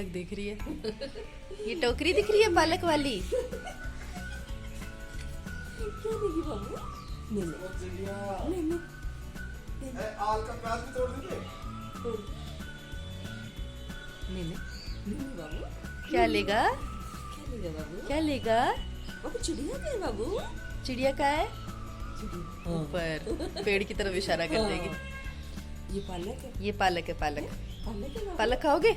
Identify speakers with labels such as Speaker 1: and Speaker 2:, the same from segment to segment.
Speaker 1: पालक देख रही है। ये टोकरी दिख रही है पालक वाली।
Speaker 2: क्या देगी बाबू? ले ले ले ले
Speaker 3: आल का प्याज भी तोड़ दीजिए।
Speaker 2: ले ले ले बाबू।
Speaker 1: क्या लेगा?
Speaker 2: क्या लेगा बाबू?
Speaker 1: क्या लेगा?
Speaker 2: बाबू चिड़िया क्या है बाबू?
Speaker 1: चिड़िया का है
Speaker 2: चिड़िया
Speaker 1: ऊपर, पेड़ की तरफ इशारा कर देगी।
Speaker 2: ये पालक है।
Speaker 1: ये पालक है, पालक।
Speaker 2: पालक है बाबू।
Speaker 1: पालक खाओगे?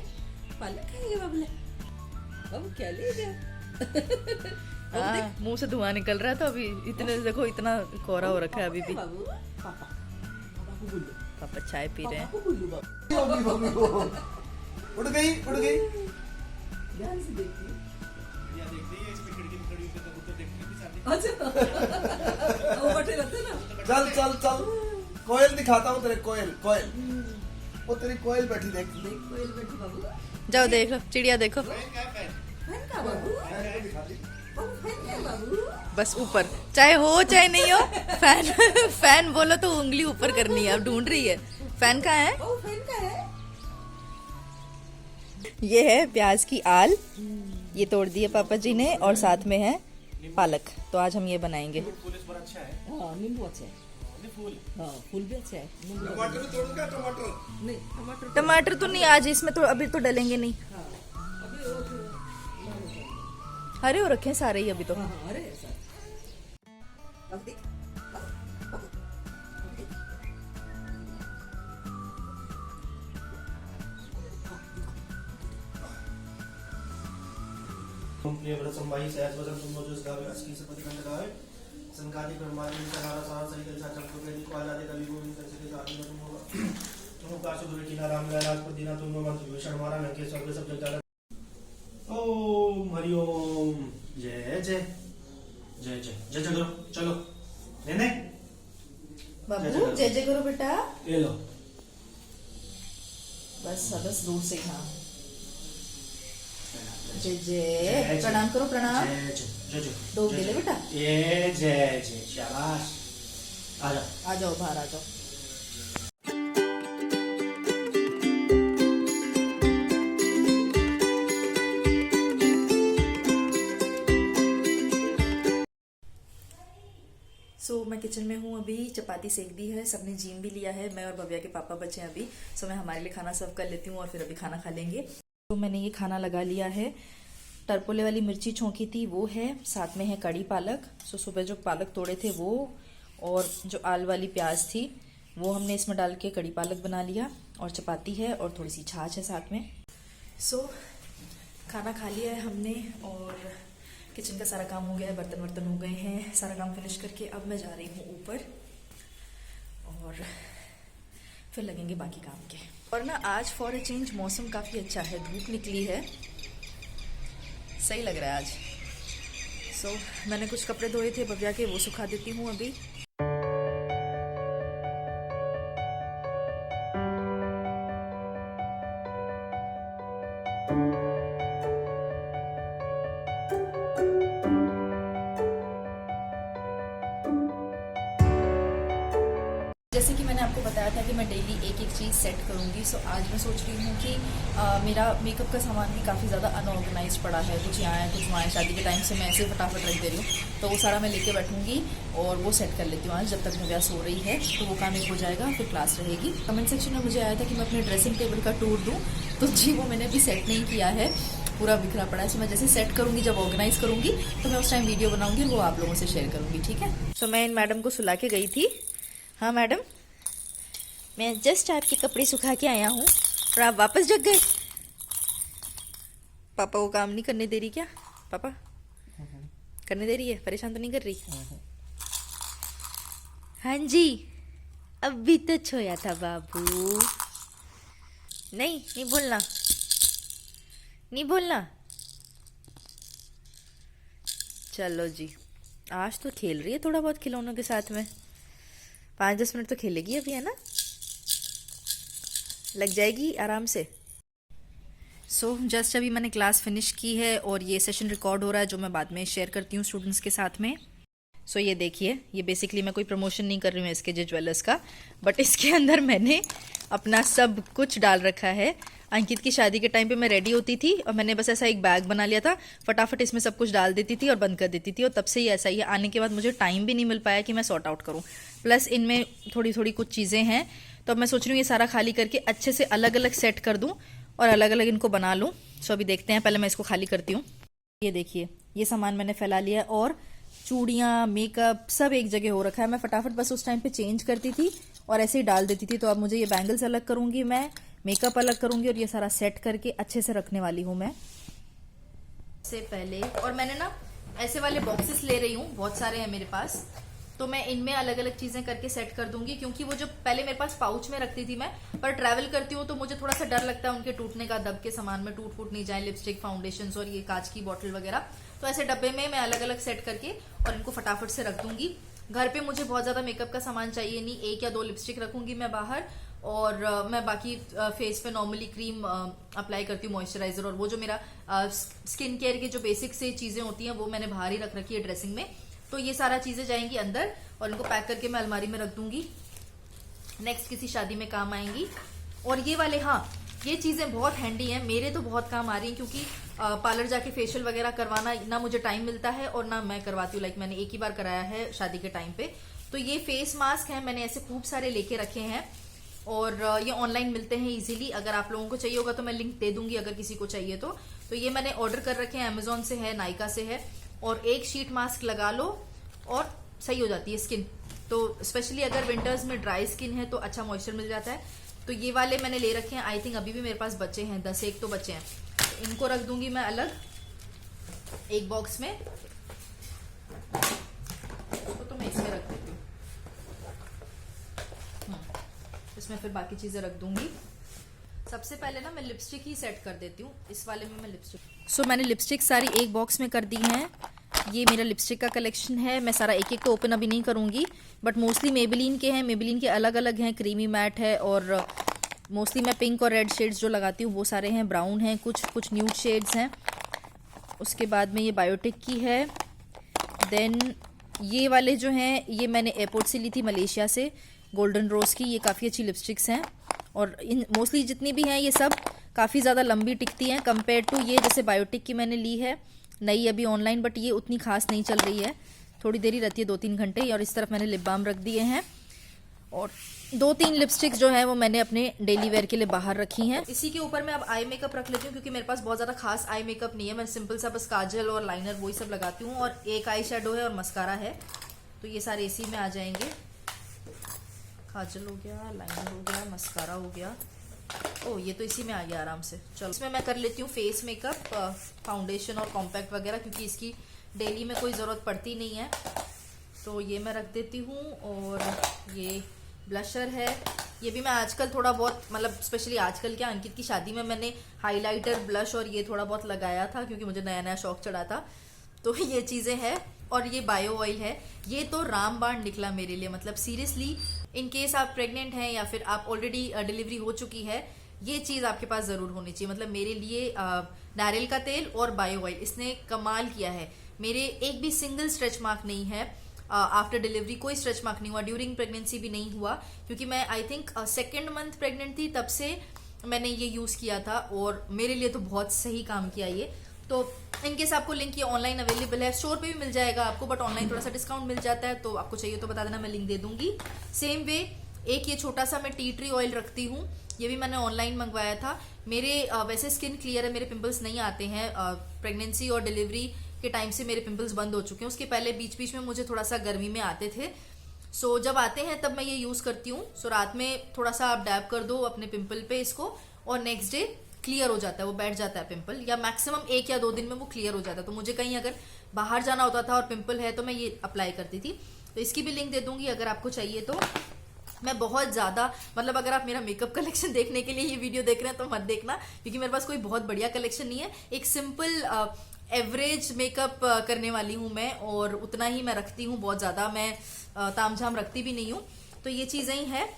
Speaker 2: पालक खाएंगे बाबू। ले बाबू क्या लेगा?
Speaker 1: हाँ, मुंह से धुआं निकल रहा था अभी। इतने देखो, इतना कोहरा हो रखा है अभी भी।
Speaker 2: बाबू पापा पापा को बुल्लू।
Speaker 1: पापा चाय पी रहे
Speaker 2: पापा
Speaker 1: हैं।
Speaker 2: को बुल्लू बाबू।
Speaker 3: उड़ गई उड़ गई।
Speaker 2: ध्यान से देखती हूँ।
Speaker 3: या देखते ही इसमें खिड़की में खड़ी होकर कबूतर देखती थी सामने।
Speaker 2: अच्छा वो बैठे रहते हैं ना।
Speaker 3: चल चल चल, कोयल दिखाता हूँ तेरे, कोयल कोयल। वो तेरी कोयल बैठी देख।
Speaker 2: देख कोयल बैठी बाबू।
Speaker 1: जाओ देख लो, चिड़िया देखो।
Speaker 2: फैन का बाबू? बाबू फैन क्या है बाबू?
Speaker 1: बस ऊपर, चाहे हो चाहे नहीं हो, फैन फैन बोलो तो उंगली ऊपर करनी है। अब ढूंढ रही है फैन कहाँ है।
Speaker 2: बाबू फैन का है?
Speaker 1: ये है प्याज की आल, ये तोड़ दी है पापा जी ने, और साथ में है पालक। तो आज हम ये बनाएंगे।
Speaker 3: फूल इस पर अच्छा है।
Speaker 2: हाँ नींबू अच्छा है।
Speaker 3: फूल
Speaker 2: हाँ फूल भी अच्छा है। नींबू
Speaker 3: टमाटर भी तोड़ूंगा, टमाटर।
Speaker 2: नहीं टमाटर।
Speaker 1: टमाटर तो नहीं आज, इसमें तो अभी तो डलेंगे नहीं।
Speaker 2: हाँ अभी वो
Speaker 1: हरे हो रखे हैं सारे ही अभी तो।
Speaker 2: हाँ अरे ऐसा। अब देख
Speaker 3: प्रिय व्रत संवाही सहज वचन तुम जो इस गावे असकी से प्रतिबंध गावे संकाति परमात्मा का नारा सारा सही दिल साचा को मेरी को आला दे कवि गोविंद कर सके जाति में तुम होगा तुम का सुधुर की नाराम राजपति दीना तुम मंत्र विभूषण मारा नंके स्वर्ग सब जग जाना। ओम हरि ओम। जय जय जय जय जय जय। चलो लेने
Speaker 1: बाबू जय जय करो बेटा।
Speaker 3: ये लो।
Speaker 1: बस बस दूर से। हाँ जय
Speaker 3: जय
Speaker 1: जय।
Speaker 3: जय।
Speaker 1: प्रणाम करो, प्रणाम।
Speaker 3: जय जय जय जय।
Speaker 1: दो गिले बेटा।
Speaker 3: ये जय जय शाबाश। आ जाओ
Speaker 1: आ जाओ बाहर आ जाओ। मैं किचन में हूँ अभी। चपाती सेक दी है, सबने जीम भी लिया है। मैं और भव्या के पापा बचे हैं अभी। मैं हमारे लिए खाना सर्व कर लेती हूँ और फिर अभी खाना खा लेंगे। तो मैंने ये खाना लगा लिया है। टरपोले वाली मिर्ची छौंकी थी वो है, साथ में है कड़ी पालक। सुबह जो पालक तोड़े थे वो, और जो आल वाली प्याज थी वो हमने इसमें डाल के कड़ी पालक बना लिया, और चपाती है और थोड़ी सी छाछ है साथ में। खाना खा लिया है हमने और किचन का सारा काम हो गया है, बर्तन वर्तन हो गए हैं। सारा काम फिनिश करके अब मैं जा रही हूँ ऊपर और फिर लगेंगे बाकी काम के। और ना आज फॉर अ चेंज मौसम काफ़ी अच्छा है, धूप निकली है, सही लग रहा है आज। मैंने कुछ कपड़े धोए थे भव्या के, वो सुखा देती हूँ अभी। जैसे कि मैंने आपको बताया था कि मैं डेली एक एक चीज़ सेट करूँगी। आज मैं सोच रही हूँ कि मेरा मेकअप का सामान भी काफ़ी ज़्यादा अनऑर्गेनाइज पड़ा है। कुछ यहाँ है कुछ वहाँ है, शादी के टाइम से मैं ऐसे फटाफट रख दे रही हूँ। तो वो सारा मैं लेके बैठूँगी और वो सेट कर लेती हूँ आज, जब तक भव्या सो रही है। तो वो काम एक हो जाएगा, फिर क्लास रहेगी। कमेंट सेक्शन में मुझे आया था कि मैं अपने ड्रेसिंग टेबल का टूर दूँ, तो जी वो मैंने अभी सेट नहीं किया है, पूरा बिखरा पड़ा है। मैं जैसे सेट करूँगी, जब ऑर्गेनाइज करूँगी तो मैं उस टाइम वीडियो बनाऊँगी और वो आप लोगों से शेयर करूँगी, ठीक है। मैं इन मैडम को सुला के गई थी। हाँ मैडम, मैं जस्ट आपके कपड़े सुखा के आया हूँ और आप वापस जग गए। पापा को काम नहीं करने दे रही क्या? पापा करने दे रही है, परेशान तो नहीं कर रही? हाँ जी, अभी तो सोया था बाबू। नहीं बोलना, नहीं बोलना। चलो जी, आज तो खेल रही है थोड़ा बहुत खिलौनों के साथ में। 5-10 मिनट तो खेलेगी अभी, है ना? लग जाएगी आराम से। जस्ट अभी मैंने क्लास फिनिश की है और ये सेशन रिकॉर्ड हो रहा है, जो मैं बाद में शेयर करती हूँ स्टूडेंट्स के साथ में। ये देखिए, ये बेसिकली मैं कोई प्रमोशन नहीं कर रही हूँ SKJ ज्वेलर्स का, बट इसके अंदर मैंने अपना सब कुछ डाल रखा है। अंकित की शादी के टाइम पे मैं रेडी होती थी और मैंने बस ऐसा एक बैग बना लिया था, फटाफट इसमें सब कुछ डाल देती थी और बंद कर देती थी, और तब से ही ऐसा ही है। आने के बाद मुझे टाइम भी नहीं मिल पाया कि मैं सॉर्ट आउट करूँ। प्लस इनमें थोड़ी थोड़ी कुछ चीज़ें हैं, तो अब मैं सोच रही हूँ ये सारा खाली करके अच्छे से अलग अलग सेट कर दूँ और अलग अलग इनको बना लूँ। सो अभी देखते हैं, पहले मैं इसको खाली करती हूँ। ये देखिए, ये सामान मैंने फैला लिया और चूड़ियाँ, मेकअप सब एक जगह हो रखा है। मैं फटाफट बस उस टाइम पे चेंज करती थी और ऐसे ही डाल देती थी। तो अब मुझे ये बैंगल्स अलग करूँगी, मैं मेकअप अलग करूँगी और ये सारा सेट करके अच्छे से रखने वाली हूँ मैं। से पहले और मैंने ना ऐसे वाले बॉक्सेस ले रही हूँ, बहुत सारे हैं मेरे पास, तो मैं इनमें अलग अलग चीजें करके सेट कर दूंगी। क्योंकि वो जो पहले मेरे पास पाउच में रखती थी मैं, पर ट्रैवल करती हूँ तो मुझे थोड़ा सा डर लगता है उनके टूटने का, दब के सामान में टूट फूट नहीं जाए, लिपस्टिक, फाउंडेशन और ये कांच की बोतल वगैरह। तो ऐसे डब्बे में मैं अलग अलग सेट करके और इनको फटाफट से रख दूंगी। घर पे मुझे बहुत ज्यादा मेकअप का सामान चाहिए नहीं, 1 या 2 लिपस्टिक रखूंगी मैं बाहर, और मैं बाकी फेस पे नॉर्मली क्रीम अप्लाई करती हूँ, मॉइस्चराइजर, और वो जो मेरा स्किन केयर की जो बेसिक से चीजें होती हैं वो मैंने बाहर ही रख रखी है ड्रेसिंग में। तो ये सारा चीजें जाएंगी अंदर और इनको पैक करके मैं अलमारी में रख दूंगी, नेक्स्ट किसी शादी में काम आएंगी। और ये वाले, हाँ ये चीजें बहुत हैंडी हैं, मेरे तो बहुत काम आ रही हैं, क्योंकि पार्लर जाके फेशियल वगैरह करवाना ना मुझे टाइम मिलता है और ना मैं करवाती हूँ। लाइक मैंने एक ही बार कराया है शादी के टाइम पे। तो ये फेस मास्क है, मैंने ऐसे खूब सारे लेके रखे हैं और ये ऑनलाइन मिलते हैं इजीली। अगर आप लोगों को चाहिए होगा तो मैं लिंक दे दूंगी अगर किसी को चाहिए तो ये मैंने ऑर्डर कर रखे हैं, अमेजोन से है, नायका से है। और एक शीट मास्क लगा लो और सही हो जाती है स्किन। तो स्पेशली अगर विंटर्स में ड्राई स्किन है तो अच्छा मॉइस्चर मिल जाता है। तो ये वाले मैंने ले रखे हैं, आई थिंक अभी भी मेरे पास बचे हैं 10-1 तो बचे हैं। तो इनको रख दूंगी मैं अलग एक बॉक्स में, तो मैं इसमें रख देती हूँ। इसमें फिर बाकी चीजें रख दूंगी। सबसे पहले ना मैं लिपस्टिक ही सेट कर देती हूँ। इस वाले में मैं लिपस्टिक मैंने लिपस्टिक सारी एक बॉक्स में कर दी हैं। ये मेरा लिपस्टिक का कलेक्शन है। मैं सारा एक एक तो ओपन अभी नहीं करूंगी, बट मोस्टली मेबेलिन के हैं। मेबेलिन के अलग अलग हैं, क्रीमी मैट है, और मोस्टली मैं पिंक और रेड शेड्स जो लगाती हूँ वो सारे हैं, ब्राउन हैं, कुछ न्यूड शेड्स हैं। उसके बाद में ये बायोटिक की है। देन ये वाले जो हैं ये मैंने एयरपोर्ट से ली थी, मलेशिया से, गोल्डन रोज की। ये काफ़ी अच्छी लिपस्टिक्स हैं और इन मोस्टली जितनी भी हैं ये सब काफ़ी ज़्यादा लंबी टिकती हैं कंपेयर टू ये जैसे बायोटिक की मैंने ली है नई अभी ऑनलाइन, बट ये उतनी खास नहीं चल रही है, थोड़ी देर ही रहती है, 2-3 घंटे। और इस तरफ मैंने लिप बाम रख दिए हैं और 2-3 लिपस्टिक्स जो है वो मैंने अपने डेली वेयर के लिए बाहर रखी हैं। इसी के ऊपर मैं अब आई मेकअप रख लेती हूँ, क्योंकि मेरे पास बहुत ज़्यादा खास आई मेकअप नहीं है। मैं सिंपल सा बस काजल और लाइनर वही सब लगाती हूँ, और एक आई शेडो है और मस्कारा है। तो ये सारे इसी में आ जाएंगे। काजल हो गया, लाइनर हो गया, मस्कारा हो गया, ओ ये तो इसी में आ गया आराम से। चलो इसमें मैं कर लेती हूँ फेस मेकअप, फाउंडेशन और कॉम्पैक्ट वगैरह, क्योंकि इसकी डेली में कोई ज़रूरत पड़ती नहीं है। तो ये मैं रख देती हूँ। और ये ब्लशर है, ये भी मैं आजकल थोड़ा बहुत, मतलब स्पेशली आजकल क्या, अंकित की शादी में मैंने हाइलाइटर, ब्लश और ये थोड़ा बहुत लगाया था, क्योंकि मुझे नया नया शौक चढ़ा था। तो ये चीज़ें हैं। और ये बायो ऑयल है, ये तो रामबाण निकला मेरे लिए। मतलब सीरियसली, इन केस आप प्रेग्नेंट हैं या फिर आप ऑलरेडी डिलीवरी हो चुकी है, ये चीज़ आपके पास ज़रूर होनी चाहिए। मतलब मेरे लिए नारियल का तेल और बायो ऑयल, इसने कमाल किया है। मेरे एक भी सिंगल स्ट्रेच मार्क नहीं है आफ्टर डिलीवरी, कोई स्ट्रेच मार्क नहीं हुआ, ड्यूरिंग प्रेगनेंसी भी नहीं हुआ, क्योंकि मैं I think 2nd month pregnant थी, तब से मैंने ये यूज़ किया था और मेरे लिए तो बहुत सही काम किया ये। तो इनकेस आपको लिंक ये ऑनलाइन अवेलेबल है, स्टोर पे भी मिल जाएगा आपको, बट ऑनलाइन थोड़ा सा डिस्काउंट मिल जाता है, तो आपको चाहिए तो बता देना, मैं लिंक दे दूंगी। सेम वे एक ये छोटा सा मैं टी ट्री ऑयल रखती हूँ, ये भी मैंने ऑनलाइन मंगवाया था। मेरे वैसे स्किन क्लियर है, मेरे पिंपल्स नहीं आते हैं। प्रेगनेंसी और डिलीवरी के टाइम से मेरे पिंपल्स बंद हो चुके हैं। उसके पहले बीच बीच में मुझे थोड़ा सा गर्मी में आते थे, सो जब आते हैं तब मैं ये यूज़ करती हूँ। सो रात में थोड़ा सा आप डैब कर दो अपने पिंपल पे इसको, और नेक्स्ट डे क्लियर हो जाता है, वो बैठ जाता है पिंपल, या मैक्सिमम 1 या 2 दिन में वो क्लियर हो जाता है। तो मुझे कहीं अगर बाहर जाना होता था और पिंपल है तो मैं ये अप्लाई करती थी। तो इसकी भी लिंक दे दूंगी अगर आपको चाहिए तो। मैं बहुत ज़्यादा, मतलब अगर आप मेरा मेकअप कलेक्शन देखने के लिए ये वीडियो देख रहे हैं तो मत देखना, क्योंकि मेरे पास कोई बहुत बढ़िया कलेक्शन नहीं है। एक सिंपल एवरेज मेकअप करने वाली हूँ मैं, और उतना ही मैं रखती हूँ, बहुत ज़्यादा मैं तामझाम रखती भी नहीं हूँ। तो ये चीज़ें ही हैं।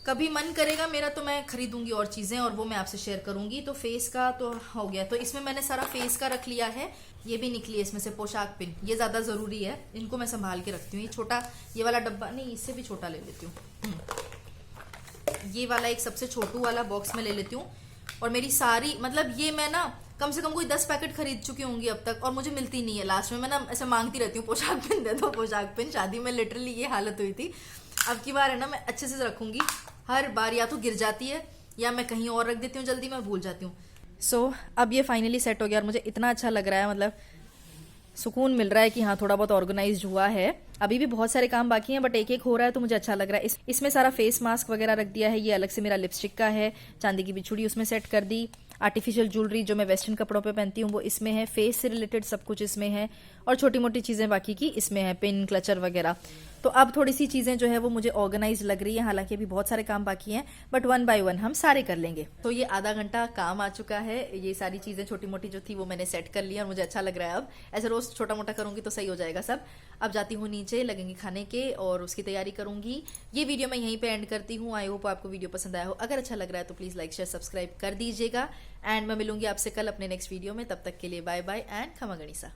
Speaker 1: कभी मन करेगा मेरा तो मैं खरीदूंगी और चीज़ें, और वो मैं आपसे शेयर करूंगी। तो फेस का तो हो गया, तो इसमें मैंने सारा फेस का रख लिया है। ये भी निकली है इसमें से पोशाक पिन, ये ज़्यादा ज़रूरी है, इनको मैं संभाल के रखती हूँ। ये छोटा, ये वाला डब्बा नहीं, इससे भी छोटा ले लेती हूँ। ये वाला एक सबसे छोटू वाला बॉक्स में ले लेती हूँ। और मेरी सारी मतलब ये मैं ना कम से कम कोई 10 पैकेट खरीद चुकी होंगी अब तक और मुझे मिलती नहीं है। लास्ट में मैं ना ऐसे मांगती रहती हूँ पोशाक पिन दे दो, पोशाक पिन। शादी में लिटरली ये हालत हुई थी। अब की बार है ना मैं अच्छे से रखूंगी। हर बार या तो गिर जाती है या मैं कहीं और रख देती हूँ, जल्दी मैं भूल जाती हूँ। सो अब ये फाइनली सेट हो गया और मुझे इतना अच्छा लग रहा है, मतलब सुकून मिल रहा है कि हाँ थोड़ा बहुत ऑर्गेनाइज्ड हुआ है। अभी भी बहुत सारे काम बाकी हैं बट एक एक हो रहा है तो मुझे अच्छा लग रहा है। इसमें सारा फेस मास्क वगैरह रख दिया है। ये अलग से मेरा लिपस्टिक का है, चांदी की बिछुड़ी उसमें सेट कर दी। आर्टिफिशियल ज्वेलरी जो मैं वेस्टर्न कपड़ों पे पहनती हूँ वो इसमें है। फेस से रिलेटेड सब कुछ इसमें है और छोटी मोटी चीज़ें बाकी की इसमें है, पिन क्लचर वगैरह। तो अब थोड़ी सी चीज़ें जो है वो मुझे ऑर्गेनाइज लग रही है। हालांकि अभी बहुत सारे काम बाकी हैं बट 1 बाय 1 हम सारे कर लेंगे। तो ये आधा घंटा काम आ चुका है। ये सारी चीज़ें छोटी मोटी जो थी वो मैंने सेट कर लिया और मुझे अच्छा लग रहा है। अब ऐसे रोज छोटा मोटा करूंगी तो सही हो जाएगा सब। अब जाती हूँ नीचे, लगेंगे खाने के और उसकी तैयारी करूंगी। ये वीडियो मैं यहीं पे एंड करती हूँ। आई होप आपको वीडियो पसंद आया हो। अगर अच्छा लग रहा है तो प्लीज़ लाइक शेयर सब्सक्राइब कर दीजिएगा एंड मैं मिलूंगी आपसे कल अपने नेक्स्ट वीडियो में। तब तक के लिए बाय बाय एंड खमा गणिसा।